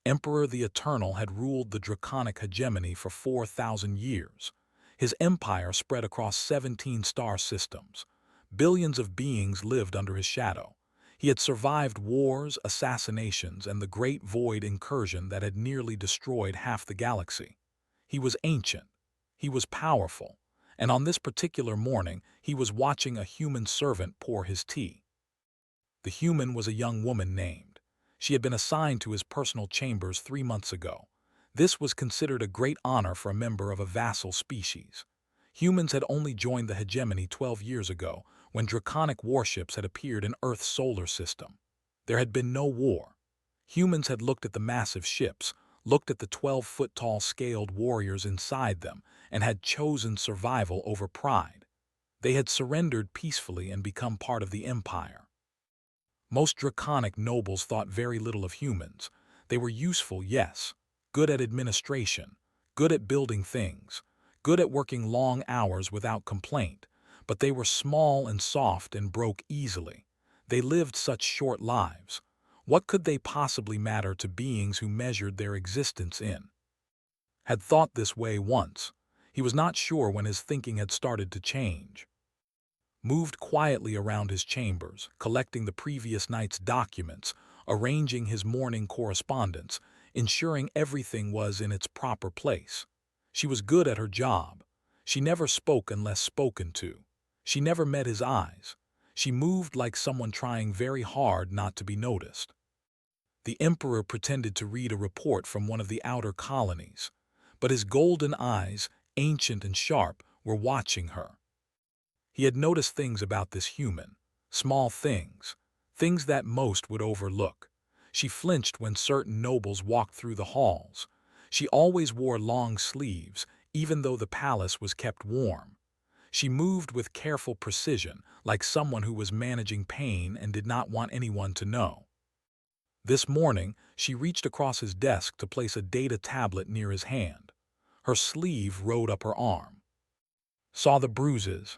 Emperor the Eternal had ruled the draconic hegemony for 4,000 years. His empire spread across 17 star systems. Billions of beings lived under his shadow. He had survived wars, assassinations, and the Great Void incursion that had nearly destroyed half the galaxy. He was ancient. He was powerful. And on this particular morning, he was watching a human servant pour his tea. The human was a young woman named. She had been assigned to his personal chambers 3 months ago. This was considered a great honor for a member of a vassal species. Humans had only joined the hegemony 12 years ago, when draconic warships had appeared in Earth's solar system. There had been no war. Humans had looked at the massive ships, looked at the 12-foot-tall scaled warriors inside them, and had chosen survival over pride. They had surrendered peacefully and become part of the empire. Most draconic nobles thought very little of humans. They were useful, yes, good at administration, good at building things, good at working long hours without complaint, but they were small and soft and broke easily. They lived such short lives. What could they possibly matter to beings who measured their existence in? Had thought this way once. He was not sure when his thinking had started to change. Moved quietly around his chambers, collecting the previous night's documents, arranging his morning correspondence, ensuring everything was in its proper place. She was good at her job. She never spoke unless spoken to. She never met his eyes. She moved like someone trying very hard not to be noticed. The emperor pretended to read a report from one of the outer colonies, but his golden eyes, ancient and sharp, were watching her. He had noticed things about this human, small things, things that most would overlook. She flinched when certain nobles walked through the halls. She always wore long sleeves, even though the palace was kept warm. She moved with careful precision, like someone who was managing pain and did not want anyone to know. This morning, she reached across his desk to place a data tablet near his hand. Her sleeve rode up her arm. Saw the bruises.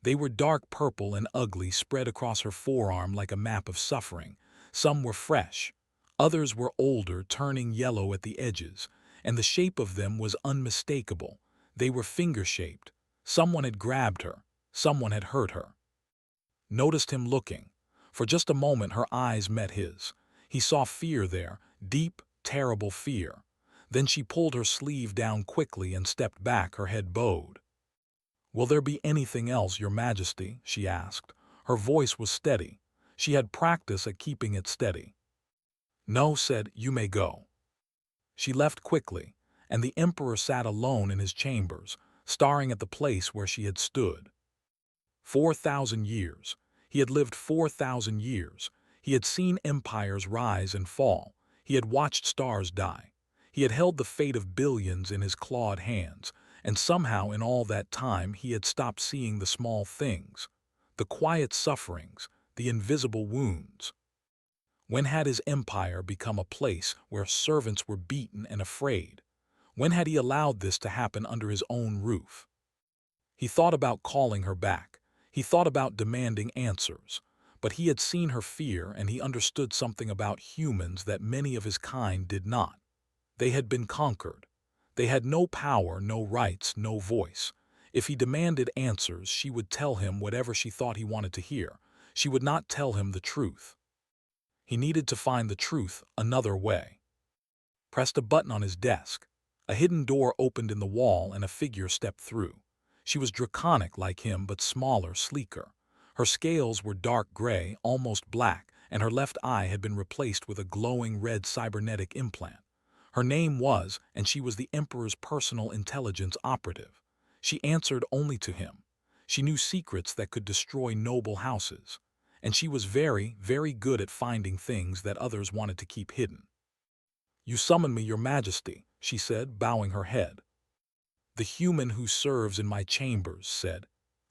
They were dark purple and ugly, spread across her forearm like a map of suffering. Some were fresh. Others were older, turning yellow at the edges, and the shape of them was unmistakable. They were finger-shaped. Someone had grabbed her. Someone had hurt her. Noticed him looking. For just a moment her eyes met his. He saw fear there, deep, terrible fear. Then she pulled her sleeve down quickly and stepped back, her head bowed. "Will there be anything else, Your Majesty?" she asked. Her voice was steady. She had practice at keeping it steady. "No," said, "you may go." She left quickly, and the emperor sat alone in his chambers, staring at the place where she had stood. 4,000 years. He had lived 4,000 years. He had seen empires rise and fall. He had watched stars die. He had held the fate of billions in his clawed hands, and somehow in all that time he had stopped seeing the small things, the quiet sufferings, the invisible wounds. When had his empire become a place where servants were beaten and afraid? When had he allowed this to happen under his own roof? He thought about calling her back. He thought about demanding answers. But he had seen her fear, and he understood something about humans that many of his kind did not. They had been conquered. They had no power, no rights, no voice. If he demanded answers, she would tell him whatever she thought he wanted to hear. She would not tell him the truth. He needed to find the truth another way. Pressed a button on his desk. A hidden door opened in the wall and a figure stepped through. She was draconic like him, but smaller, sleeker. Her scales were dark gray, almost black, and her left eye had been replaced with a glowing red cybernetic implant. Her name was, and she was the Emperor's personal intelligence operative. She answered only to him. She knew secrets that could destroy noble houses. And she was very, very good at finding things that others wanted to keep hidden. "You summon me, Your Majesty," she said, bowing her head. "The human who serves in my chambers," said.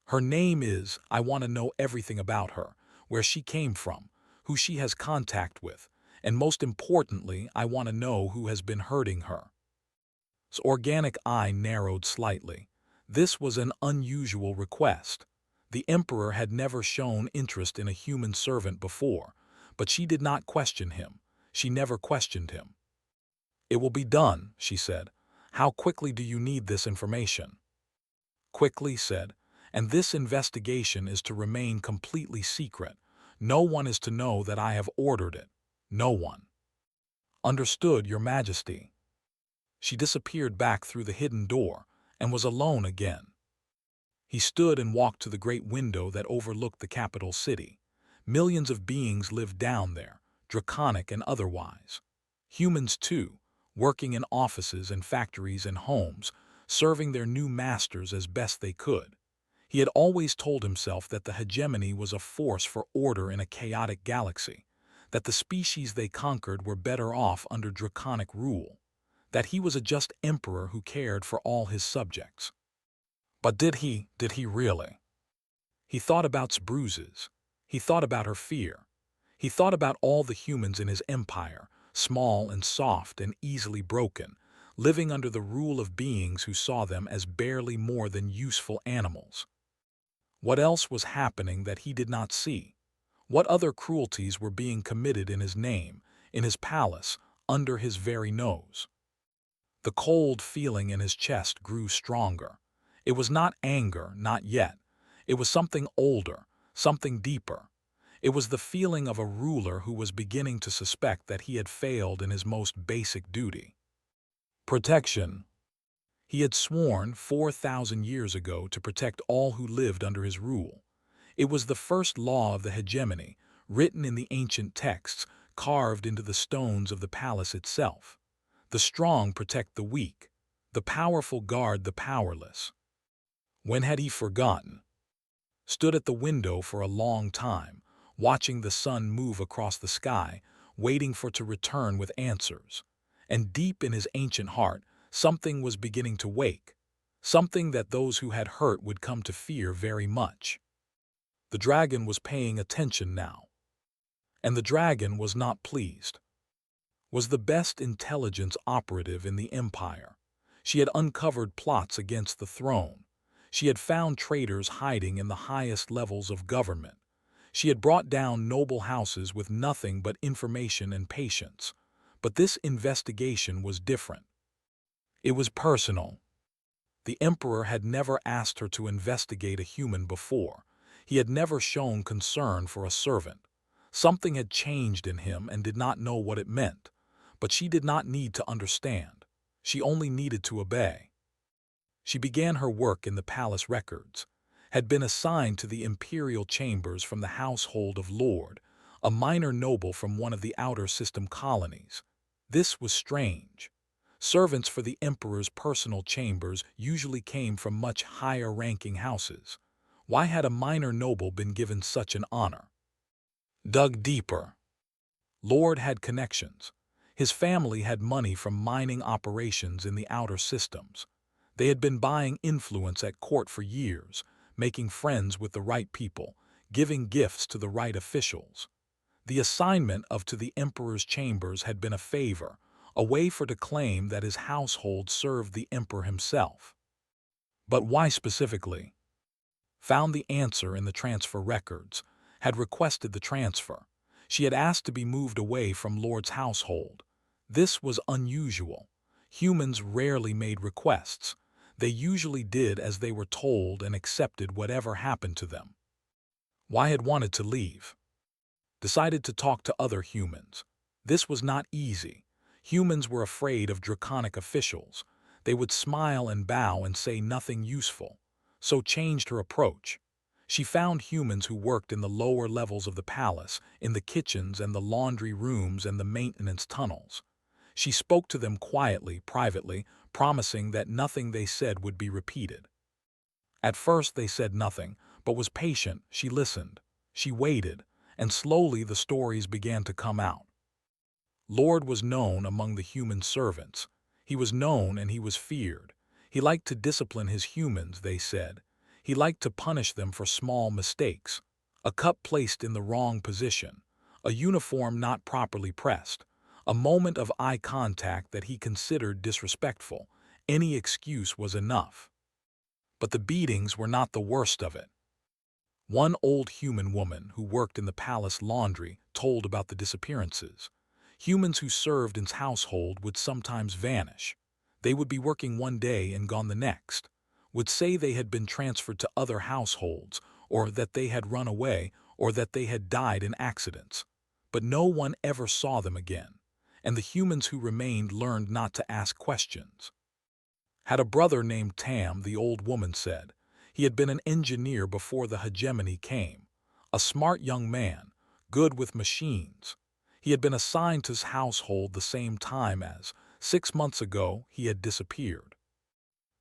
"Her name is, I want to know everything about her, where she came from, who she has contact with, and most importantly, I want to know who has been hurting her." His organic eye narrowed slightly. This was an unusual request. The Emperor had never shown interest in a human servant before, but she did not question him. She never questioned him. "It will be done," she said. "How quickly do you need this information?" "Quickly," said, "and this investigation is to remain completely secret. No one is to know that I have ordered it. No one." "Understood, Your Majesty." She disappeared back through the hidden door and was alone again. He stood and walked to the great window that overlooked the capital city. Millions of beings lived down there, draconic and otherwise. Humans, too, working in offices and factories and homes, serving their new masters as best they could. He had always told himself that the hegemony was a force for order in a chaotic galaxy, that the species they conquered were better off under draconic rule, that he was a just emperor who cared for all his subjects. But did he really? He thought about Bruises. He thought about her fear. He thought about all the humans in his empire, small and soft and easily broken, living under the rule of beings who saw them as barely more than useful animals. What else was happening that he did not see? What other cruelties were being committed in his name, in his palace, under his very nose? The cold feeling in his chest grew stronger. It was not anger, not yet. It was something older, something deeper. It was the feeling of a ruler who was beginning to suspect that he had failed in his most basic duty. Protection. He had sworn 4,000 years ago to protect all who lived under his rule. It was the first law of the hegemony, written in the ancient texts, carved into the stones of the palace itself. The strong protect the weak. The powerful guard the powerless. When had he forgotten? Stood at the window for a long time, watching the sun move across the sky, waiting for it to return with answers. And deep in his ancient heart, something was beginning to wake, something that those who had hurt would come to fear very much. The dragon was paying attention now. And the dragon was not pleased. Was the best intelligence operative in the empire. She had uncovered plots against the throne. She had found traitors hiding in the highest levels of government. She had brought down noble houses with nothing but information and patience. But this investigation was different. It was personal. The emperor had never asked her to investigate a human before. He had never shown concern for a servant. Something had changed in him and did not know what it meant. But she did not need to understand. She only needed to obey. She began her work in the palace records, had been assigned to the imperial chambers from the household of Lord, a minor noble from one of the outer system colonies. This was strange. Servants for the emperor's personal chambers usually came from much higher-ranking houses. Why had a minor noble been given such an honor? Dug deeper. Lord had connections. His family had money from mining operations in the outer systems. They had been buying influence at court for years, making friends with the right people, giving gifts to the right officials. The assignment to the emperor's chambers had been a favor, a way for to claim that his household served the emperor himself. But why specifically? Found the answer in the transfer records, had requested the transfer. She had asked to be moved away from Lord's household. This was unusual. Humans rarely made requests. They usually did as they were told and accepted whatever happened to them. Why had wanted to leave? Decided to talk to other humans. This was not easy. Humans were afraid of draconic officials. They would smile and bow and say nothing useful. So changed her approach. She found humans who worked in the lower levels of the palace, in the kitchens and the laundry rooms and the maintenance tunnels. She spoke to them quietly, privately, promising that nothing they said would be repeated. At first they said nothing, but was patient. She listened. She waited, and slowly the stories began to come out. Lord was known among the human servants. He was known and he was feared. He liked to discipline his humans, they said. He liked to punish them for small mistakes. A cup placed in the wrong position, a uniform not properly pressed, a moment of eye contact that he considered disrespectful. Any excuse was enough. But the beatings were not the worst of it. One old human woman who worked in the palace laundry told about the disappearances. Humans who served in his household would sometimes vanish. They would be working one day and gone the next, would say they had been transferred to other households, or that they had run away, or that they had died in accidents. But no one ever saw them again, and the humans who remained learned not to ask questions. Had a brother named Tam, the old woman said. He had been an engineer before the hegemony came. A smart young man, good with machines. He had been assigned to his household the same time as, 6 months ago, he had disappeared.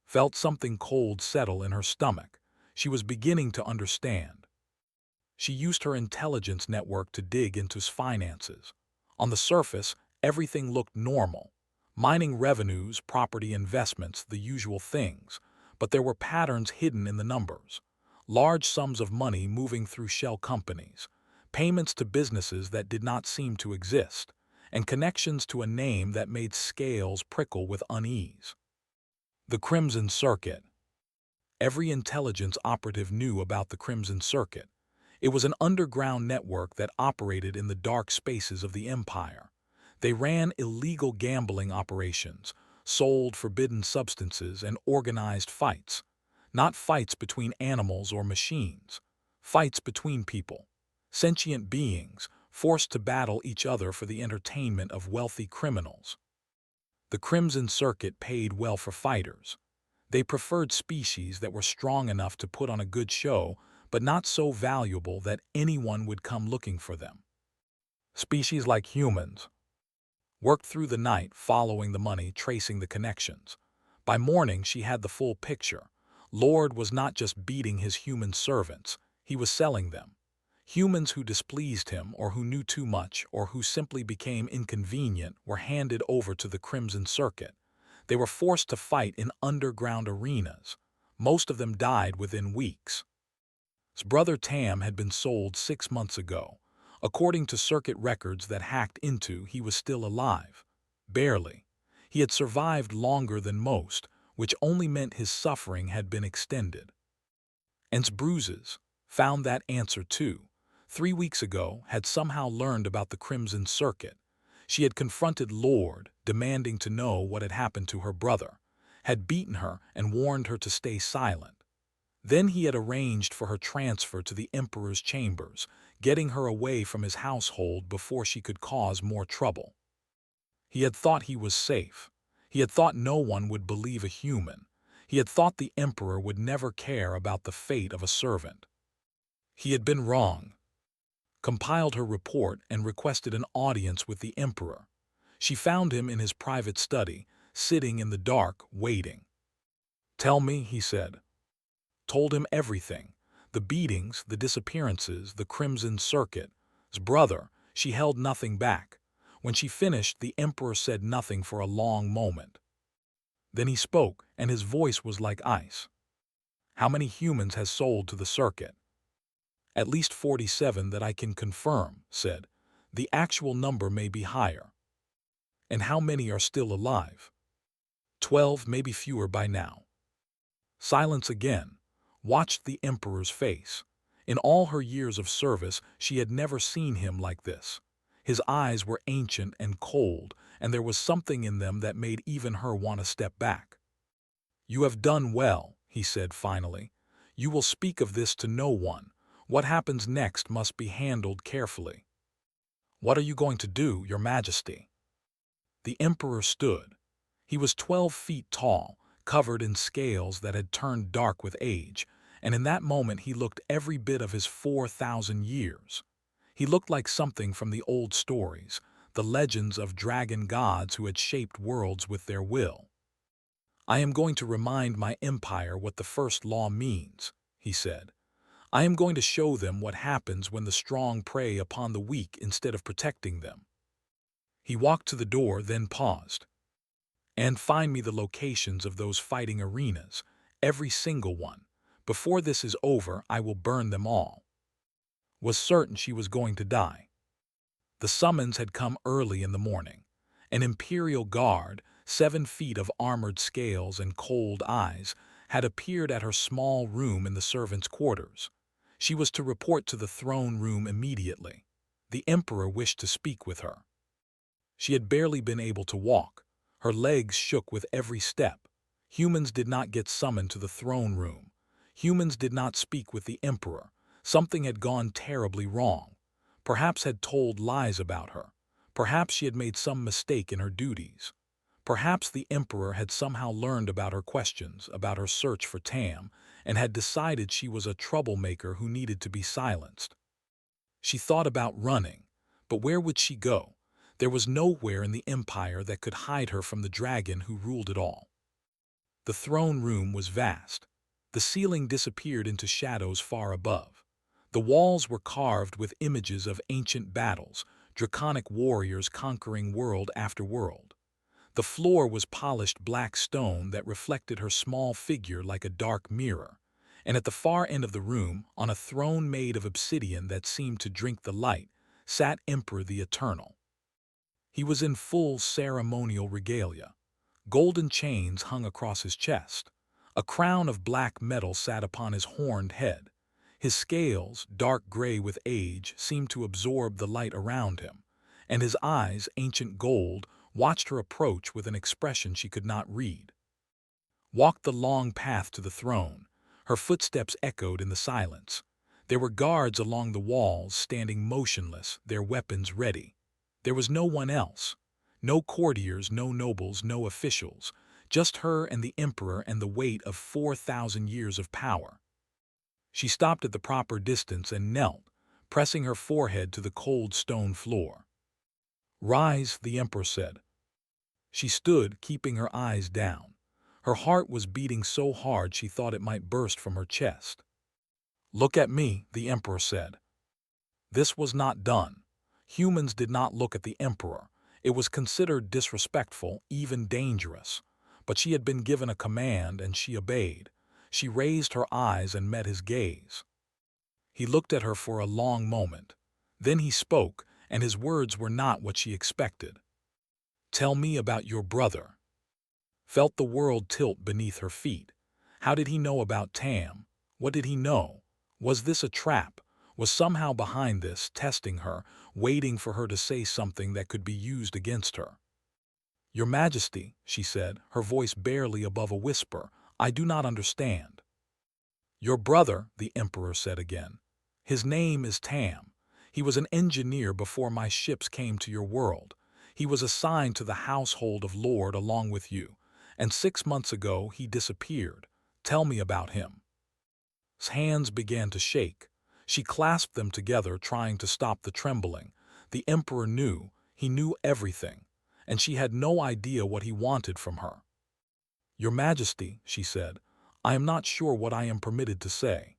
Felt something cold settle in her stomach. She was beginning to understand. She used her intelligence network to dig into his finances. On the surface, everything looked normal. Mining revenues, property investments, the usual things. But there were patterns hidden in the numbers. Large sums of money moving through shell companies, payments to businesses that did not seem to exist, and connections to a name that made scales prickle with unease. The Crimson Circuit. Every intelligence operative knew about the Crimson Circuit. It was an underground network that operated in the dark spaces of the Empire. They ran illegal gambling operations, sold forbidden substances, and organized fights. Not fights between animals or machines. Fights between people. Sentient beings, forced to battle each other for the entertainment of wealthy criminals. The Crimson Circuit paid well for fighters. They preferred species that were strong enough to put on a good show, but not so valuable that anyone would come looking for them. Species like humans worked through the night, following the money, tracing the connections. By morning, she had the full picture. Lord was not just beating his human servants, he was selling them. Humans who displeased him, or who knew too much, or who simply became inconvenient, were handed over to the Crimson Circuit. They were forced to fight in underground arenas. Most of them died within weeks. His brother Tam had been sold 6 months ago. According to circuit records that hacked into, he was still alive. Barely. He had survived longer than most, which only meant his suffering had been extended. And Bruises found that answer too. 3 weeks ago, had somehow learned about the Crimson Circuit. She had confronted Lord, demanding to know what had happened to her brother, had beaten her and warned her to stay silent. Then he had arranged for her transfer to the Emperor's chambers, getting her away from his household before she could cause more trouble. He had thought he was safe. He had thought no one would believe a human. He had thought the Emperor would never care about the fate of a servant. He had been wrong. Compiled her report and requested an audience with the Emperor. She found him in his private study, sitting in the dark, waiting. "Tell me," he said. Told him everything. The beatings, the disappearances, the Crimson Circuit. His brother. She held nothing back. When she finished, the Emperor said nothing for a long moment. Then he spoke, and his voice was like ice. "How many humans has sold to the Circuit?" "At least 47 that I can confirm," said. "The actual number may be higher." "And how many are still alive?" 12, maybe fewer by now." Silence again. Watched the Emperor's face. In all her years of service, she had never seen him like this. His eyes were ancient and cold, and there was something in them that made even her want to step back. "You have done well," he said finally. "You will speak of this to no one. What happens next must be handled carefully." "What are you going to do, Your Majesty?" The Emperor stood. He was 12 feet tall, covered in scales that had turned dark with age, and in that moment he looked every bit of his 4,000 years. He looked like something from the old stories, the legends of dragon gods who had shaped worlds with their will. "I am going to remind my empire what the first law means," he said. "I am going to show them what happens when the strong prey upon the weak instead of protecting them." He walked to the door, then paused. "And find me the locations of those fighting arenas, every single one. Before this is over, I will burn them all." Was certain she was going to die. The summons had come early in the morning. An Imperial guard, 7 feet of armored scales and cold eyes, had appeared at her small room in the servants' quarters. She was to report to the throne room immediately. The Emperor wished to speak with her. She had barely been able to walk. Her legs shook with every step. Humans did not get summoned to the throne room. Humans did not speak with the Emperor. Something had gone terribly wrong. Perhaps had told lies about her. Perhaps she had made some mistake in her duties. Perhaps the Emperor had somehow learned about her questions, about her search for Tam, and had decided she was a troublemaker who needed to be silenced. She thought about running, but where would she go? There was nowhere in the Empire that could hide her from the dragon who ruled it all. The throne room was vast. The ceiling disappeared into shadows far above. The walls were carved with images of ancient battles, draconic warriors conquering world after world. The floor was polished black stone that reflected her small figure like a dark mirror, and at the far end of the room, on a throne made of obsidian that seemed to drink the light, sat Emperor the Eternal. He was in full ceremonial regalia. Golden chains hung across his chest. A crown of black metal sat upon his horned head. His scales, dark gray with age, seemed to absorb the light around him, and his eyes, ancient gold, watched her approach with an expression she could not read. Walked the long path to the throne. Her footsteps echoed in the silence. There were guards along the walls, standing motionless, their weapons ready. There was no one else. No courtiers, no nobles, no officials. Just her and the Emperor and the weight of 4,000 years of power. She stopped at the proper distance and knelt, pressing her forehead to the cold stone floor. "Rise," the Emperor said. She stood, keeping her eyes down. Her heart was beating so hard she thought it might burst from her chest. "Look at me," the Emperor said. This was not done. Humans did not look at the Emperor. It was considered disrespectful, even dangerous. But she had been given a command and she obeyed. She raised her eyes and met his gaze. He looked at her for a long moment. Then he spoke, and his words were not what she expected. "Tell me about your brother." Felt the world tilt beneath her feet. How did he know about Tam? What did he know? Was this a trap? Was somehow behind this, testing her, waiting for her to say something that could be used against her? "Your Majesty," she said, her voice barely above a whisper, "I do not understand." "Your brother," the Emperor said again. "His name is Tam. He was an engineer before my ships came to your world. He was assigned to the household of Lord along with you, and 6 months ago he disappeared. Tell me about him." His hands began to shake. She clasped them together, trying to stop the trembling. The Emperor knew, he knew everything, and she had no idea what he wanted from her. "Your Majesty," she said, "I am not sure what I am permitted to say."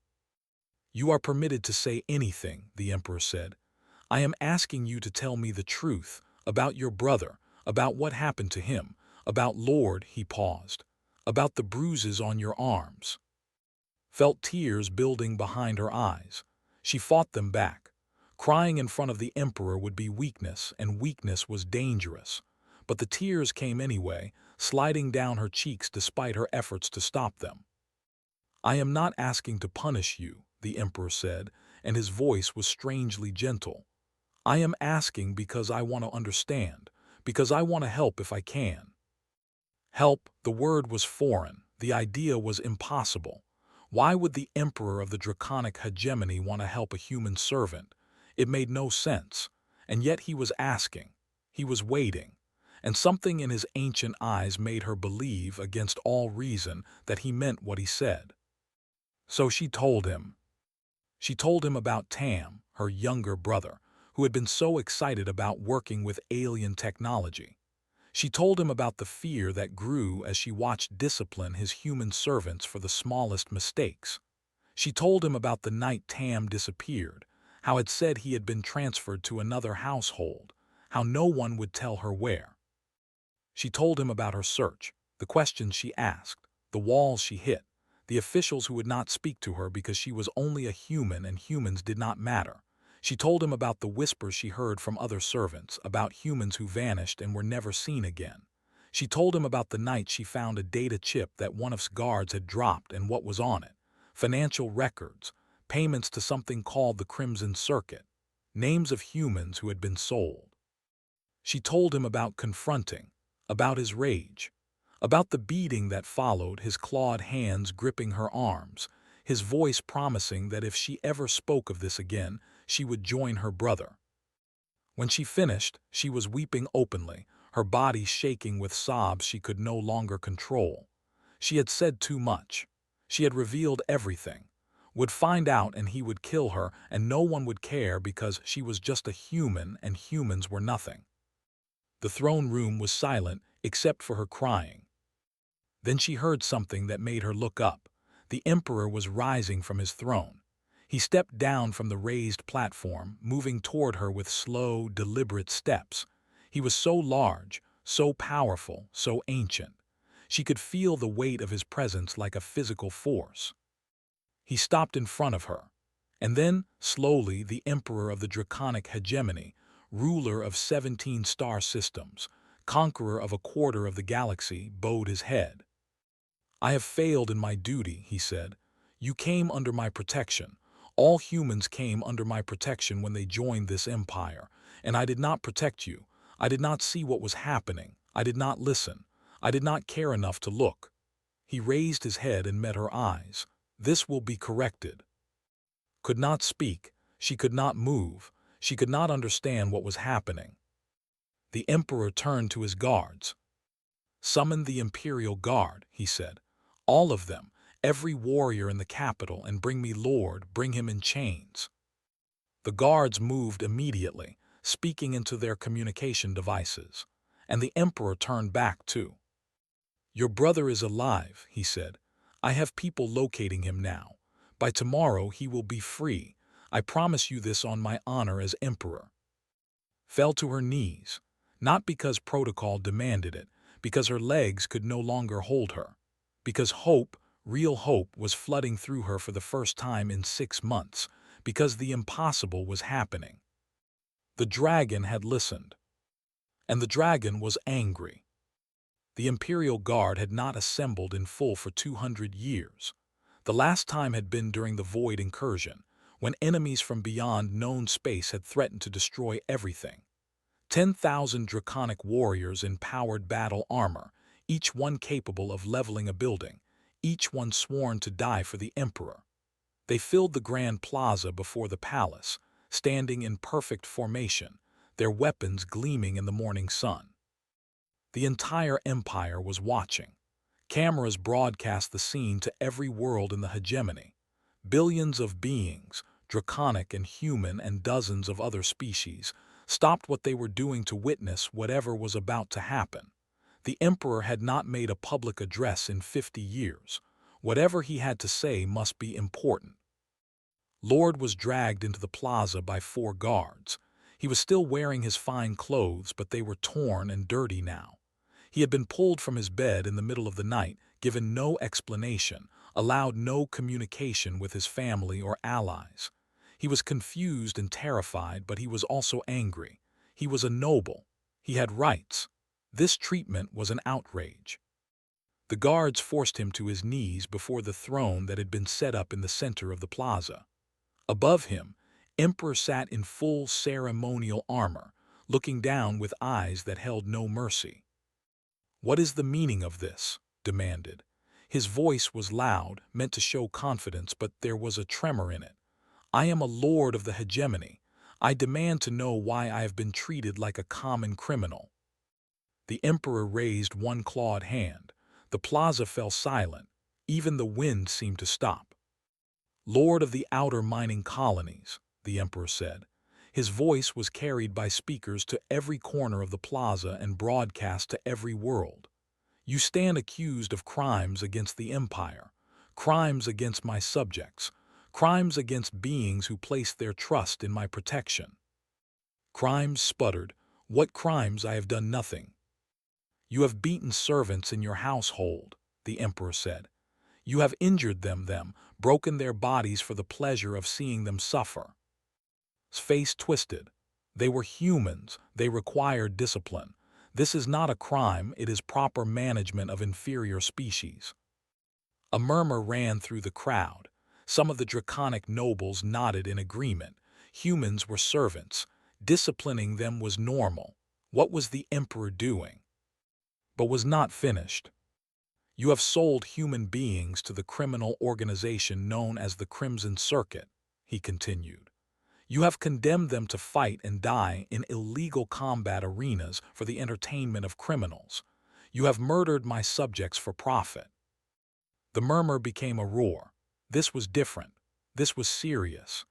"You are permitted to say anything," the Emperor said. "I am asking you to tell me the truth about your brother, about what happened to him, about Lord," he paused, "about the bruises on your arms." Felt tears building behind her eyes. She fought them back. Crying in front of the Emperor would be weakness, and weakness was dangerous. But the tears came anyway, sliding down her cheeks despite her efforts to stop them. "I am not asking to punish you," the Emperor said, and his voice was strangely gentle. "I am asking because I want to understand, because I want to help if I can." Help, the word was foreign, the idea was impossible. Why would the Emperor of the Draconic hegemony want to help a human servant? It made no sense. And yet he was asking. He was waiting. And something in his ancient eyes made her believe, against all reason, that he meant what he said. So she told him. She told him about Tam, her younger brother, who had been so excited about working with alien technology. She told him about the fear that grew as she watched discipline his human servants for the smallest mistakes. She told him about the night Tam disappeared, how it said he had been transferred to another household, how no one would tell her where. She told him about her search, the questions she asked, the walls she hit, the officials who would not speak to her because she was only a human and humans did not matter. She told him about the whispers she heard from other servants, about humans who vanished and were never seen again. She told him about the night she found a data chip that one of his guards had dropped and what was on it. Financial records, payments to something called the Crimson Circuit, names of humans who had been sold. She told him about confronting, about his rage, about the beating that followed, his clawed hands gripping her arms, his voice promising that if she ever spoke of this again, she would join her brother. When she finished, she was weeping openly, her body shaking with sobs she could no longer control. She had said too much. She had revealed everything. Would find out and he would kill her, and no one would care because she was just a human and humans were nothing. The throne room was silent except for her crying. Then she heard something that made her look up. The emperor was rising from his throne. He stepped down from the raised platform, moving toward her with slow, deliberate steps. He was so large, so powerful, so ancient. She could feel the weight of his presence like a physical force. He stopped in front of her. And then, slowly, the emperor of the draconic hegemony, ruler of 17 star systems, conqueror of a quarter of the galaxy, bowed his head. "I have failed in my duty," he said. "You came under my protection. All humans came under my protection when they joined this empire, and I did not protect you. I did not see what was happening. I did not listen. I did not care enough to look." He raised his head and met her eyes. "This will be corrected." Could not speak. She could not move. She could not understand what was happening. The emperor turned to his guards. "Summon the Imperial Guard," he said. "All of them, every warrior in the capital, and bring me Lord, bring him in chains." The guards moved immediately, speaking into their communication devices. And the emperor turned back too. "Your brother is alive," he said. "I have people locating him now. By tomorrow he will be free. I promise you this on my honor as emperor." Fell to her knees, not because protocol demanded it, because her legs could no longer hold her, because hope, real hope, was flooding through her for the first time in 6 months, because the impossible was happening. The dragon had listened, and the dragon was angry. The Imperial Guard had not assembled in full for 200 years. The last time had been during the Void Incursion, when enemies from beyond known space had threatened to destroy everything. 10,000 draconic warriors in powered battle armor, each one capable of leveling a building, each one sworn to die for the Emperor. They filled the grand plaza before the palace, standing in perfect formation, their weapons gleaming in the morning sun. The entire empire was watching. Cameras broadcast the scene to every world in the hegemony. Billions of beings, draconic and human and dozens of other species, stopped what they were doing to witness whatever was about to happen. The emperor had not made a public address in 50 years. Whatever he had to say must be important. Lord was dragged into the plaza by 4 guards. He was still wearing his fine clothes, but they were torn and dirty now. He had been pulled from his bed in the middle of the night, given no explanation, allowed no communication with his family or allies. He was confused and terrified, but he was also angry. He was a noble. He had rights. This treatment was an outrage. The guards forced him to his knees before the throne that had been set up in the center of the plaza. Above him, Emperor sat in full ceremonial armor, looking down with eyes that held no mercy. "What is the meaning of this?" demanded. His voice was loud, meant to show confidence, but there was a tremor in it. "I am a lord of the hegemony. I demand to know why I have been treated like a common criminal." The emperor raised one clawed hand. The plaza fell silent. Even the wind seemed to stop. "Lord of the outer mining colonies," the emperor said. His voice was carried by speakers to every corner of the plaza and broadcast to every world. "You stand accused of crimes against the empire, crimes against my subjects, crimes against beings who placed their trust in my protection." "Crimes?" sputtered. "What crimes? I have done nothing." "You have beaten servants in your household," the emperor said. "You have injured them, broken their bodies for the pleasure of seeing them suffer." His face twisted. "They were humans. They required discipline. This is not a crime, it is proper management of inferior species." A murmur ran through the crowd. Some of the draconic nobles nodded in agreement. Humans were servants. Disciplining them was normal. What was the Emperor doing? But was not finished. You have sold human beings to the criminal organization known as the Crimson Circuit, he continued. You have condemned them to fight and die in illegal combat arenas for the entertainment of criminals. You have murdered my subjects for profit. The murmur became a roar. This was different. This was serious.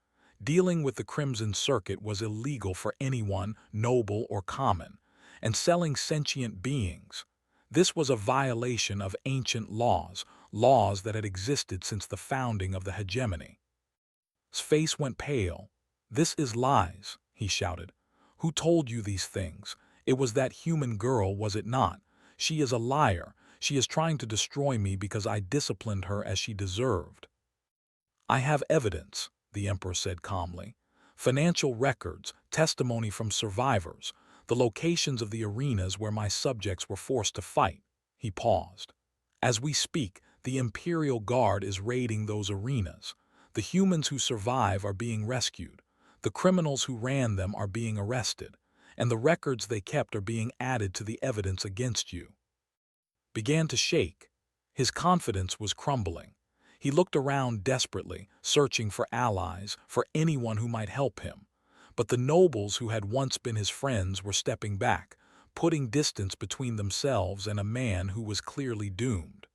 Dealing with the Crimson Circuit was illegal for anyone, noble or common, and selling sentient beings. This was a violation of ancient laws, laws that had existed since the founding of the hegemony. His face went pale. "This is lies," he shouted. "Who told you these things? It was that human girl, was it not? She is a liar. She is trying to destroy me because I disciplined her as she deserved." "I have evidence," the Emperor said calmly. "Financial records, testimony from survivors, the locations of the arenas where my subjects were forced to fight." He paused. "As we speak, the Imperial Guard is raiding those arenas. The humans who survive are being rescued. The criminals who ran them are being arrested, and the records they kept are being added to the evidence against you." Began to shake. His confidence was crumbling. He looked around desperately, searching for allies, for anyone who might help him. But the nobles who had once been his friends were stepping back, putting distance between themselves and a man who was clearly doomed.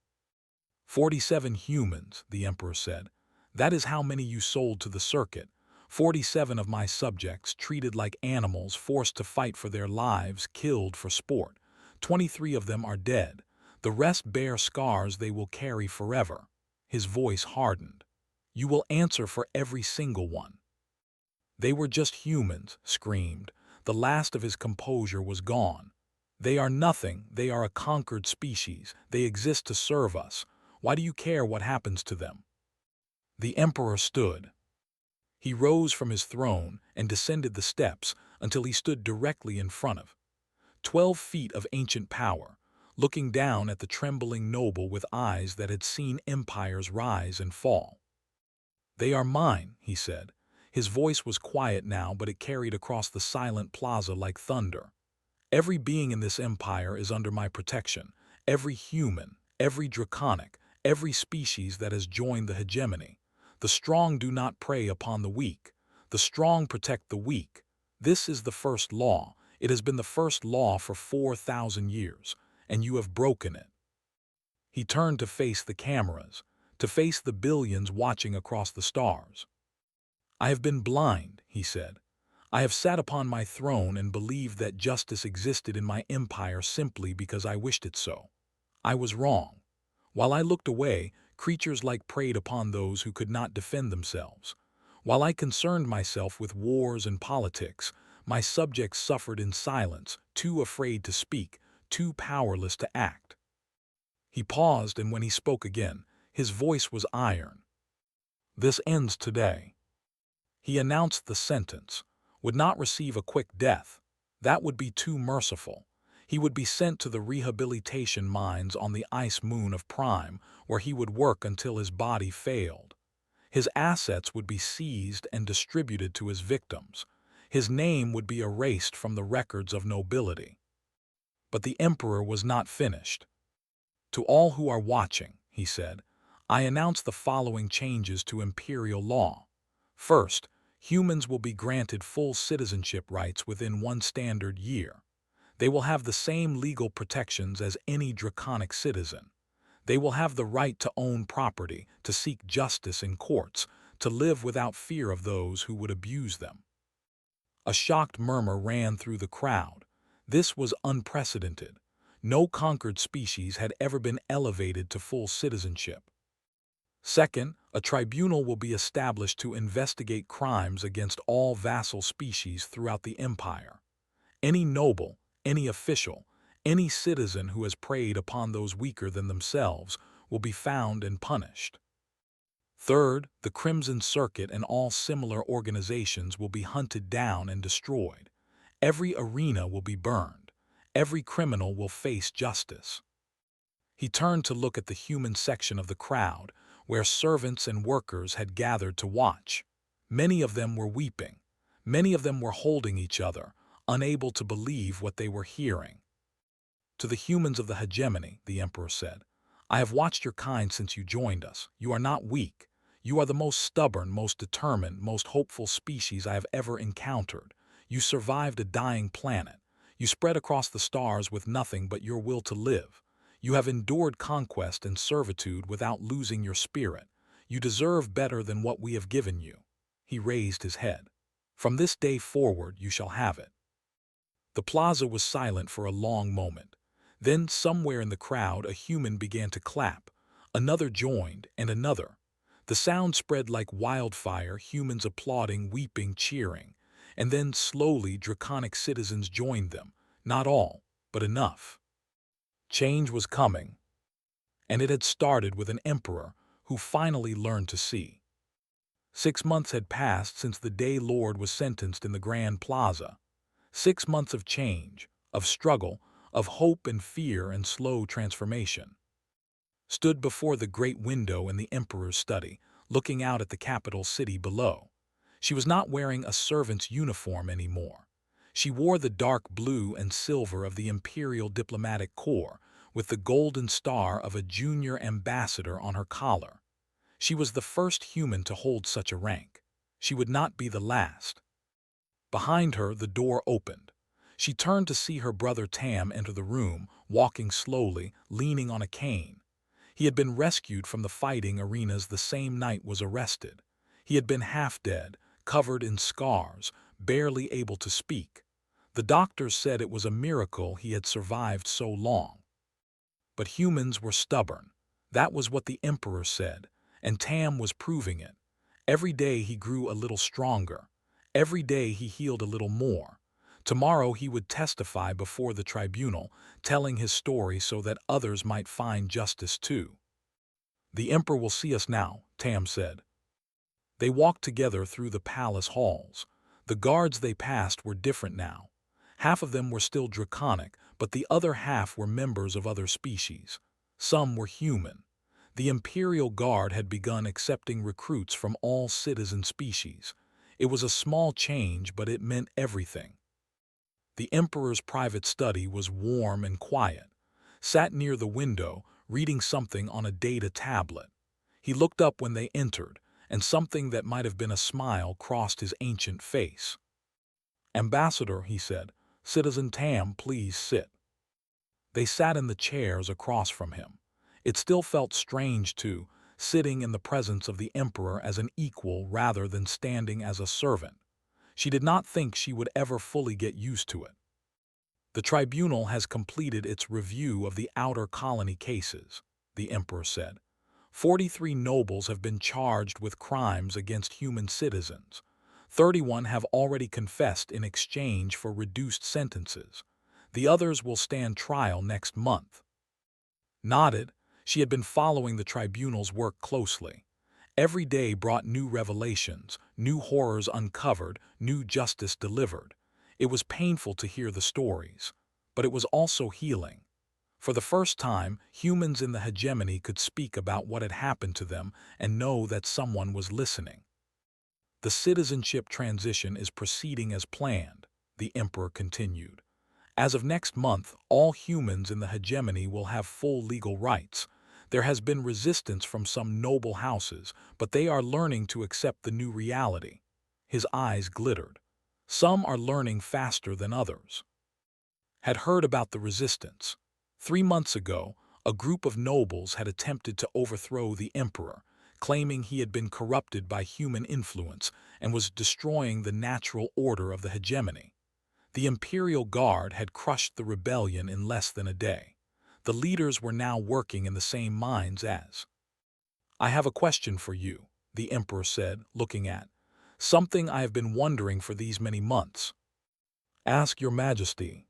47 humans, the Emperor said. "That is how many you sold to the circuit. 47 of my subjects, treated like animals, forced to fight for their lives, killed for sport. 23 of them are dead. The rest bear scars they will carry forever." His voice hardened. "You will answer for every single one." "They were just humans," screamed. The last of his composure was gone. "They are nothing. They are a conquered species. They exist to serve us. Why do you care what happens to them?" The Emperor stood. He rose from his throne and descended the steps until he stood directly in front of 12 feet of ancient power, looking down at the trembling noble with eyes that had seen empires rise and fall. "They are mine," he said. His voice was quiet now, but it carried across the silent plaza like thunder. "Every being in this empire is under my protection. Every human, every draconic, every species that has joined the hegemony. The strong do not prey upon the weak. The strong protect the weak. This is the first law. It has been the first law for 4,000 years, and you have broken it." He turned to face the cameras, to face the billions watching across the stars. "I have been blind," he said. "I have sat upon my throne and believed that justice existed in my empire simply because I wished it so. I was wrong. While I looked away, creatures like preyed upon those who could not defend themselves. While I concerned myself with wars and politics, my subjects suffered in silence, too afraid to speak, too powerless to act." He paused, and when he spoke again, his voice was iron. "This ends today." He announced the sentence. Would not receive a quick death. That would be too merciful. He would be sent to the rehabilitation mines on the ice moon of Prime, where he would work until his body failed. His assets would be seized and distributed to his victims. His name would be erased from the records of nobility. But the Emperor was not finished. "To all who are watching," he said, "I announce the following changes to Imperial law. First, humans will be granted full citizenship rights within 1 standard year. They will have the same legal protections as any draconic citizen. They will have the right to own property, to seek justice in courts, to live without fear of those who would abuse them." A shocked murmur ran through the crowd. This was unprecedented. No conquered species had ever been elevated to full citizenship. Second, a tribunal will be established to investigate crimes against all vassal species throughout the empire. Any noble, any official, any citizen who has preyed upon those weaker than themselves will be found and punished. Third, the Crimson Circuit and all similar organizations will be hunted down and destroyed. Every arena will be burned. Every criminal will face justice. He turned to look at the human section of the crowd, where servants and workers had gathered to watch. Many of them were weeping. Many of them were holding each other, unable to believe what they were hearing. "To the humans of the hegemony," the Emperor said, "I have watched your kind since you joined us. You are not weak. You are the most stubborn, most determined, most hopeful species I have ever encountered. You survived a dying planet. You spread across the stars with nothing but your will to live. You have endured conquest and servitude without losing your spirit. You deserve better than what we have given you." He raised his head. "From this day forward you shall have it." The plaza was silent for a long moment. Then, somewhere in the crowd, a human began to clap. Another joined, and another. The sound spread like wildfire, humans applauding, weeping, cheering. And then, slowly, draconic citizens joined them. Not all, but enough. Change was coming. And it had started with an emperor who finally learned to see. 6 months had passed since the day Lord was sentenced in the Grand Plaza. 6 months of change, of struggle, of hope and fear and slow transformation. Stood before the great window in the Emperor's study, looking out at the capital city below. She was not wearing a servant's uniform anymore. She wore the dark blue and silver of the Imperial Diplomatic Corps, with the golden star of a junior ambassador on her collar. She was the first human to hold such a rank. She would not be the last. Behind her, the door opened. She turned to see her brother Tam enter the room, walking slowly, leaning on a cane. He had been rescued from the fighting arenas the same night was arrested. He had been half dead, covered in scars, barely able to speak. The doctors said it was a miracle he had survived so long. But humans were stubborn. That was what the Emperor said, and Tam was proving it. Every day he grew a little stronger. Every day he healed a little more. Tomorrow he would testify before the tribunal, telling his story so that others might find justice too. "The Emperor will see us now," Tam said. They walked together through the palace halls. The guards they passed were different now. Half of them were still draconic, but the other half were members of other species. Some were human. The Imperial Guard had begun accepting recruits from all citizen species. It was a small change, but it meant everything. The Emperor's private study was warm and quiet. Sat near the window, reading something on a data tablet. He looked up when they entered, and something that might have been a smile crossed his ancient face. "Ambassador," he said, "Citizen Tam, please sit." They sat in the chairs across from him. It still felt strange, too, sitting in the presence of the Emperor as an equal rather than standing as a servant. She did not think she would ever fully get used to it. "The tribunal has completed its review of the outer colony cases," the Emperor said. 43 nobles have been charged with crimes against human citizens. 31 have already confessed in exchange for reduced sentences. The others will stand trial next month. Nodded, she had been following the tribunal's work closely. Every day brought new revelations, new horrors uncovered, new justice delivered. It was painful to hear the stories, but it was also healing. For the first time, humans in the hegemony could speak about what had happened to them and know that someone was listening. "The citizenship transition is proceeding as planned," the Emperor continued. "As of next month, all humans in the hegemony will have full legal rights. There has been resistance from some noble houses, but they are learning to accept the new reality." His eyes glittered. "Some are learning faster than others." Had heard about the resistance. 3 months ago, a group of nobles had attempted to overthrow the Emperor, claiming he had been corrupted by human influence and was destroying the natural order of the hegemony. The Imperial Guard had crushed the rebellion in less than a day. The leaders were now working in the same minds as. "I have a question for you," the Emperor said, looking at. "Something I have been wondering for these many months." "Ask your Majesty."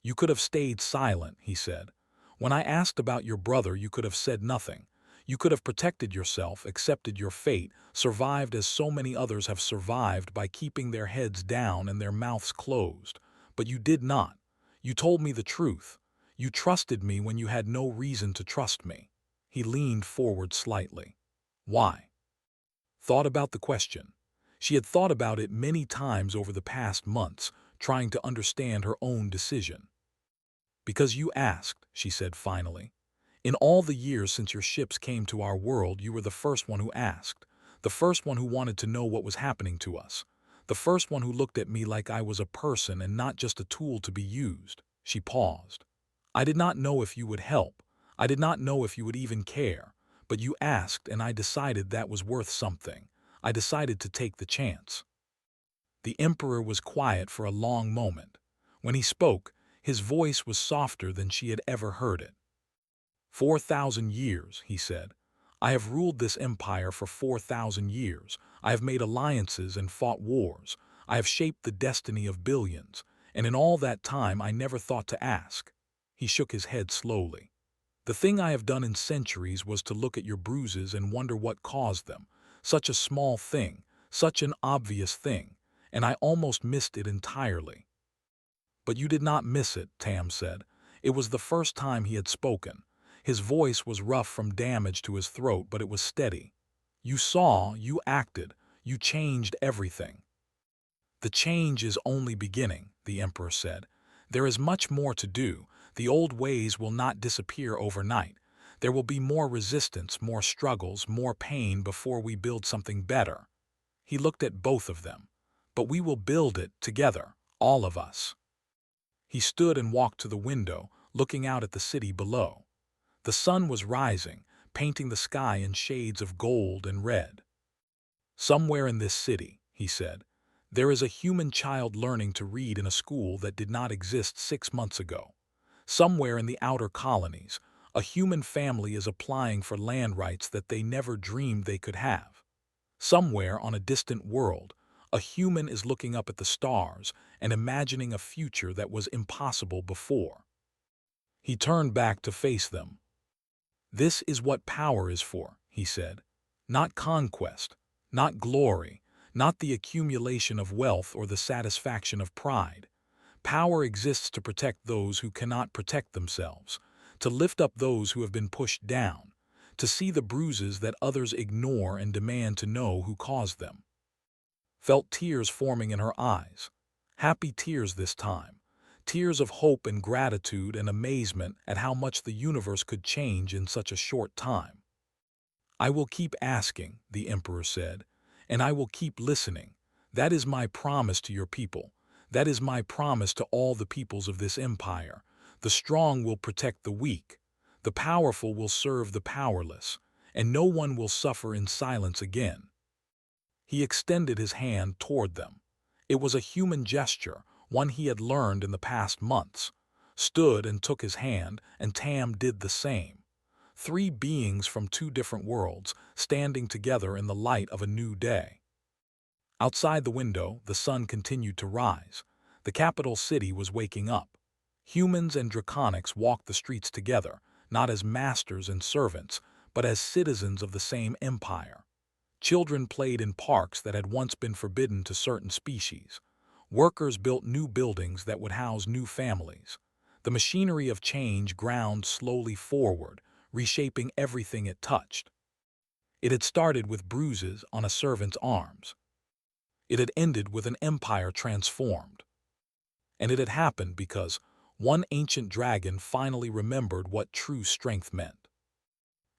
"You could have stayed silent," he said. "When I asked about your brother, you could have said nothing. You could have protected yourself, accepted your fate, survived as so many others have survived by keeping their heads down and their mouths closed. But you did not. You told me the truth. You trusted me when you had no reason to trust me." He leaned forward slightly. "Why?" Thought about the question. She had thought about it many times over the past months, trying to understand her own decision. "Because you asked," she said finally. "In all the years since your ships came to our world, you were the first one who asked, the first one who wanted to know what was happening to us, the first one who looked at me like I was a person and not just a tool to be used." She paused. "I did not know if you would help. I did not know if you would even care. But you asked, and I decided that was worth something. I decided to take the chance." The Emperor was quiet for a long moment. When he spoke, his voice was softer than she had ever heard it. 4,000 years, he said. "I have ruled this empire for 4,000 years. I have made alliances and fought wars. I have shaped the destiny of billions, and in all that time I never thought to ask." He shook his head slowly. "The thing I have done in centuries was to look at your bruises and wonder what caused them. Such a small thing, such an obvious thing, and I almost missed it entirely." "But you did not miss it," Tam said. It was the first time he had spoken. His voice was rough from damage to his throat, but it was steady. "You saw, you acted, you changed everything." "The change is only beginning," the Emperor said. "There is much more to do. The old ways will not disappear overnight. There will be more resistance, more struggles, more pain before we build something better." He looked at both of them. "But we will build it together, all of us." He stood and walked to the window, looking out at the city below. The sun was rising, painting the sky in shades of gold and red. "Somewhere in this city," he said, "there is a human child learning to read in a school that did not exist 6 months ago. Somewhere in the outer colonies, a human family is applying for land rights that they never dreamed they could have. Somewhere on a distant world, a human is looking up at the stars and imagining a future that was impossible before." He turned back to face them. "This is what power is for," he said. "Not conquest, not glory, not the accumulation of wealth or the satisfaction of pride. Power exists to protect those who cannot protect themselves, to lift up those who have been pushed down, to see the bruises that others ignore and demand to know who caused them." Felt tears forming in her eyes. Happy tears this time. Tears of hope and gratitude and amazement at how much the universe could change in such a short time. "I will keep asking," the Emperor said, "and I will keep listening. That is my promise to your people. That is my promise to all the peoples of this empire. The strong will protect the weak. The powerful will serve the powerless, and no one will suffer in silence again." He extended his hand toward them. It was a human gesture, one he had learned in the past months. Stood and took his hand, and Tam did the same. 3 beings from 2 different worlds, standing together in the light of a new day. Outside the window, the sun continued to rise. The capital city was waking up. Humans and draconics walked the streets together, not as masters and servants, but as citizens of the same empire. Children played in parks that had once been forbidden to certain species. Workers built new buildings that would house new families. The machinery of change ground slowly forward, reshaping everything it touched. It had started with bruises on a servant's arms. It had ended with an empire transformed. And it had happened because one ancient dragon finally remembered what true strength meant.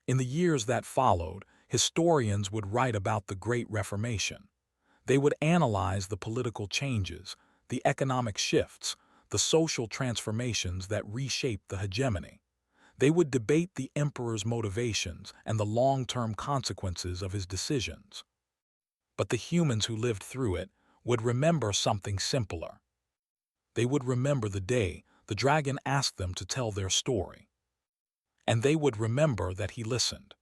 In the years that followed, historians would write about the Great Reformation. They would analyze the political changes, the economic shifts, the social transformations that reshaped the hegemony. They would debate the emperor's motivations and the long-term consequences of his decisions. But the humans who lived through it would remember something simpler. They would remember the day the dragon asked them to tell their story. And they would remember that he listened.